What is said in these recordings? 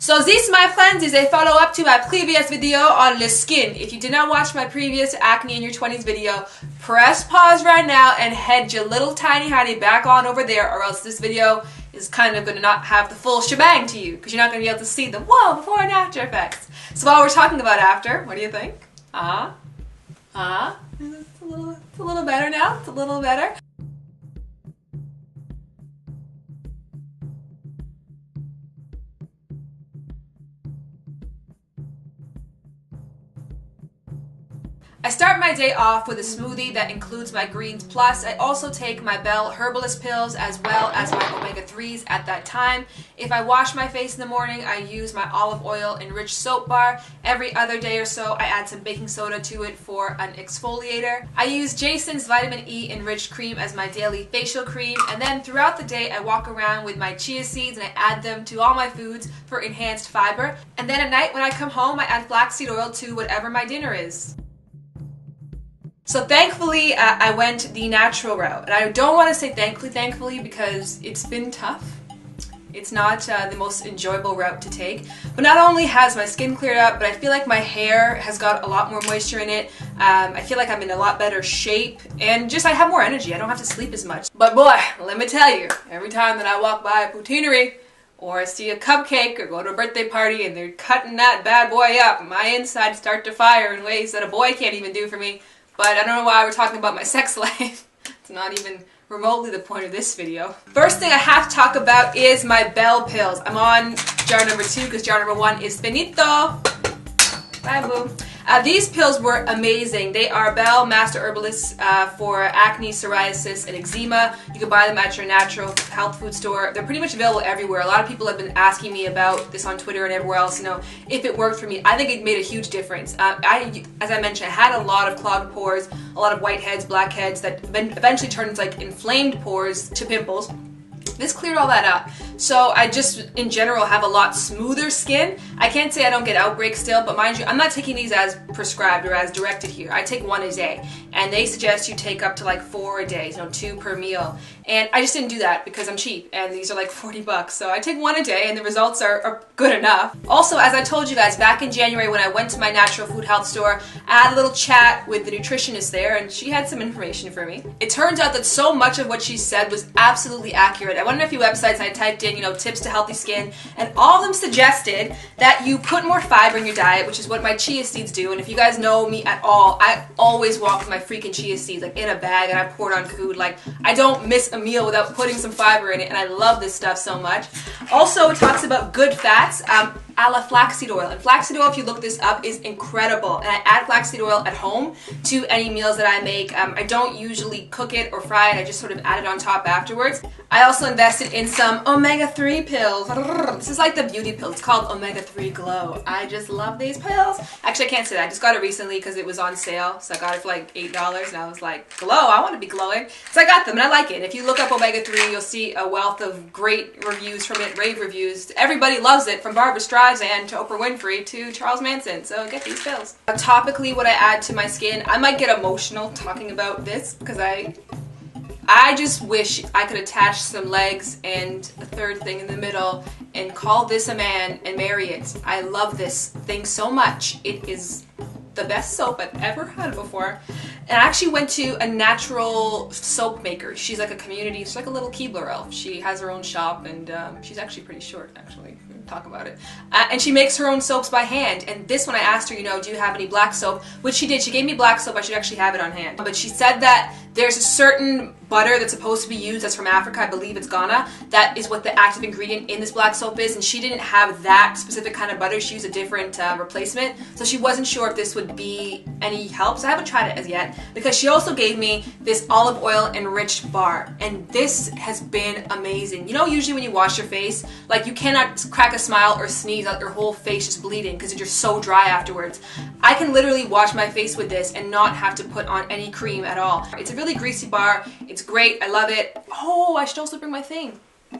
So this, my friends, is a follow-up to my previous video on the skin. If you did not watch my previous acne in your 20s video, press pause right now and head your little tiny honey back on over there, or else this video is kind of going to not have the full shebang to you, because you're not going to be able to see the whoa before and after effects. So while we're talking about after, what do you think? It's a little better now. It's a little better. I start my day off with a smoothie that includes my greens, plus I also take my Bell Herbalist pills as well as my omega-3s at that time. If I wash my face in the morning, I use my olive oil enriched soap bar. Every other day or so, I add some baking soda to it for an exfoliator. I use Jason's vitamin E enriched cream as my daily facial cream, and then throughout the day I walk around with my chia seeds and I add them to all my foods for enhanced fiber. And then at night when I come home, I add flaxseed oil to whatever my dinner is. So thankfully, I went the natural route. And I don't want to say thankfully, because it's been tough. It's not the most enjoyable route to take. But not only has my skin cleared up, but I feel like my hair has got a lot more moisture in it. I feel like I'm in a lot better shape, and just I have more energy. I don't have to sleep as much. But boy, let me tell you, every time that I walk by a poutineery, or I see a cupcake, or go to a birthday party and they're cutting that bad boy up, my insides start to fire in ways that a boy can't even do for me. But I don't know why we're talking about my sex life. It's not even remotely the point of this video. First thing I have to talk about is my Bell pills. I'm on jar number 2 because jar number 1 is finito. Bye, boo. These pills were amazing. They are Bell Master Herbalists for acne, psoriasis, and eczema. You can buy them at your natural health food store. They're pretty much available everywhere. A lot of people have been asking me about this on Twitter and everywhere else, if it worked for me. I think it made a huge difference. As I mentioned, I had a lot of clogged pores, a lot of whiteheads, blackheads that eventually turned into like inflamed pores to pimples. This cleared all that up. So I just, in general, have a lot smoother skin. I can't say I don't get outbreaks still, but mind you, I'm not taking these as prescribed or as directed here. I take 1 a day, and they suggest you take up to like 4 a day, 2 per meal. And I just didn't do that because I'm cheap, and these are like 40 bucks. So I take 1 a day, and the results are good enough. Also, as I told you guys, back in January when I went to my natural food health store, I had a little chat with the nutritionist there, and she had some information for me. It turns out that so much of what she said was absolutely accurate. I went on a few websites and I typed in, tips to healthy skin, and all of them suggested that you put more fiber in your diet, which is what my chia seeds do. And if you guys know me at all, I always walk with my freaking chia seeds like in a bag, and I pour it on food. Like, I don't miss a meal without putting some fiber in it, and I love this stuff so much. Also, it talks about good fats, a la flaxseed oil. And flaxseed oil, if you look this up, is incredible. And I add flaxseed oil at home to any meals that I make. I don't usually cook it or fry it. I just sort of add it on top afterwards. I also invested in some omega-3 pills. This is like the beauty pill. It's called Omega-3 Glow. I just love these pills. Actually, I can't say that. I just got it recently because it was on sale. So I got it for like $8, and I was like, glow, I want to be glowing. So I got them, and I like it. If you look up Omega-3, you'll see a wealth of great reviews from it, rave reviews. Everybody loves it, from Barbara Streisand to Oprah Winfrey to Charles Manson. So get these pills. Topically, what I add to my skin, I might get emotional talking about this because I just wish I could attach some legs and a third thing in the middle and call this a man and marry it. I love this thing so much. It is the best soap I've ever had before. And I actually went to a natural soap maker. She's like a community, she's like a little Keebler elf. She has her own shop, and she's actually pretty short, actually. Talk about it. And she makes her own soaps by hand. And this one I asked her, do you have any black soap? Which she did. She gave me black soap. I should actually have it on hand. But she said that there's a certain butter that's supposed to be used that's from Africa. I believe it's Ghana. That is what the active ingredient in this black soap is. And she didn't have that specific kind of butter. She used a different replacement. So she wasn't sure if this would be any help. So I haven't tried it as yet. Because she also gave me this olive oil enriched bar. And this has been amazing. Usually when you wash your face, like you cannot crack a smile or sneeze out your whole face just bleeding because you're so dry afterwards. I can literally wash my face with this and not have to put on any cream at all. It's a really greasy bar. It's great. I love it. Oh, I should also bring my thing.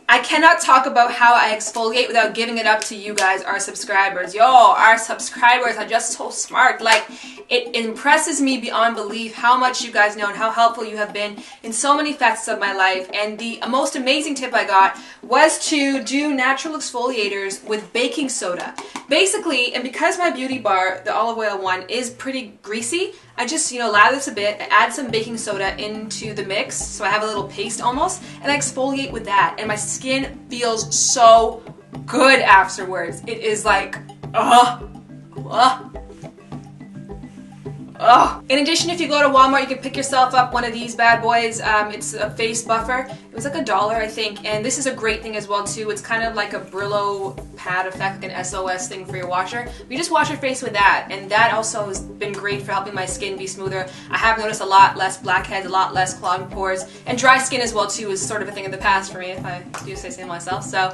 I cannot talk about how I exfoliate without giving it up to you guys, our subscribers. Yo, our subscribers are just so smart. Like, it impresses me beyond belief how much you guys know and how helpful you have been in so many facets of my life. And the most amazing tip I got was to do natural exfoliators with baking soda. Basically, and because my beauty bar, the olive oil one, is pretty greasy, I just, lather this a bit, I add some baking soda into the mix, so I have a little paste almost, and I exfoliate with that, and my skin feels so good afterwards. It is like, In addition, if you go to Walmart, you can pick yourself up one of these bad boys. It's a face buffer. It was like $1, I think, and this is a great thing as well too. It's kind of like a Brillo pad effect, like an SOS thing for your washer. You just wash your face with that, and that also has been great for helping my skin be smoother. I have noticed a lot less blackheads, a lot less clogged pores, and dry skin as well too is sort of a thing of the past for me, if I do say so myself. So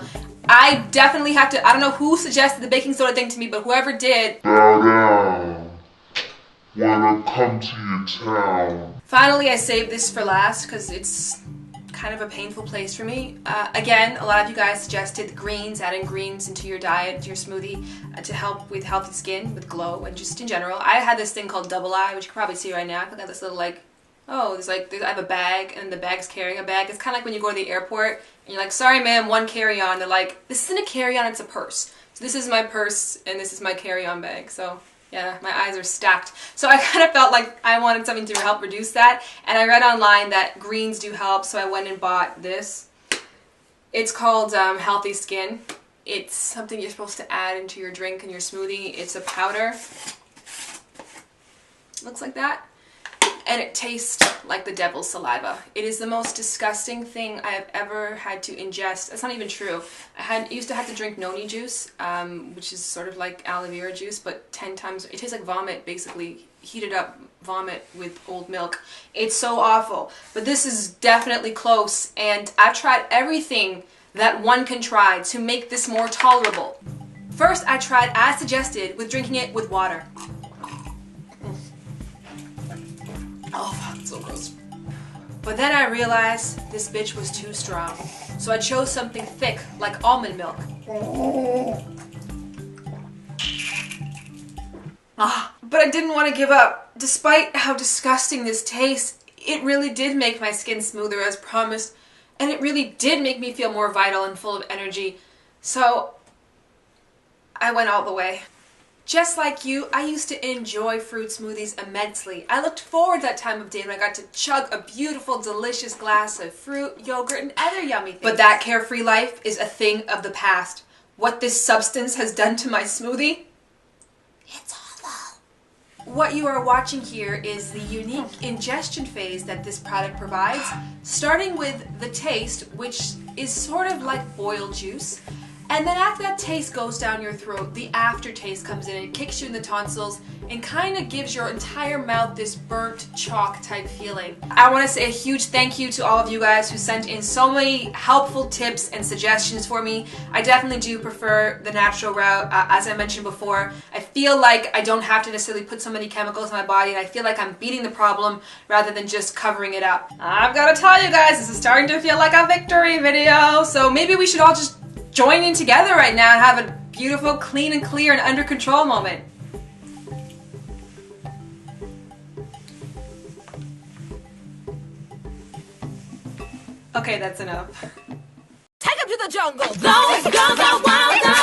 I definitely have to, I don't know who suggested the baking soda thing to me, but whoever did, bow down when I come to your town. Finally, I saved this for last because it's kind of a painful place for me. Again, a lot of you guys suggested greens, adding greens into your diet, to your smoothie, to help with healthy skin, with glow, and just in general. I had this thing called Double Eye, which you can probably see right now. I got this little I have a bag, and the bag's carrying a bag. It's kind of like when you go to the airport, and you're like, sorry ma'am, one carry-on. They're like, this isn't a carry-on, it's a purse. So this is my purse, and this is my carry-on bag. So yeah, my eyes are stacked. So I kind of felt like I wanted something to help reduce that, and I read online that greens do help, so I went and bought this. It's called Healthy Skin. It's something you're supposed to add into your drink and your smoothie. It's a powder. Looks like that. And it tastes like the devil's saliva. It is the most disgusting thing I have ever had to ingest. That's not even true. I used to have to drink noni juice, which is sort of like aloe vera juice, but 10 times. It tastes like vomit, basically. Heated up vomit with old milk. It's so awful. But this is definitely close, and I've tried everything that one can try to make this more tolerable. First, I tried, as suggested, with drinking it with water. Oh, it's so gross. But then I realized this bitch was too strong. So I chose something thick, like almond milk. But I didn't want to give up. Despite how disgusting this tastes, it really did make my skin smoother as promised, and it really did make me feel more vital and full of energy. So I went all the way. Just like you, I used to enjoy fruit smoothies immensely. I looked forward to that time of day when I got to chug a beautiful, delicious glass of fruit, yogurt, and other yummy things. But that carefree life is a thing of the past. What this substance has done to my smoothie? It's awful. What you are watching here is the unique ingestion phase that this product provides, starting with the taste, which is sort of like boiled juice. And then after that taste goes down your throat, the aftertaste comes in and kicks you in the tonsils and kind of gives your entire mouth this burnt chalk type feeling. I want to say a huge thank you to all of you guys who sent in so many helpful tips and suggestions for me. I definitely do prefer the natural route. As I mentioned before, I feel like I don't have to necessarily put so many chemicals in my body, and I feel like I'm beating the problem rather than just covering it up. I've got to tell you guys, this is starting to feel like a victory video, so maybe we should all just join in together right now and have a beautiful, clean and clear and under control moment. Okay, that's enough. Take him to the jungle. Those girls are wild.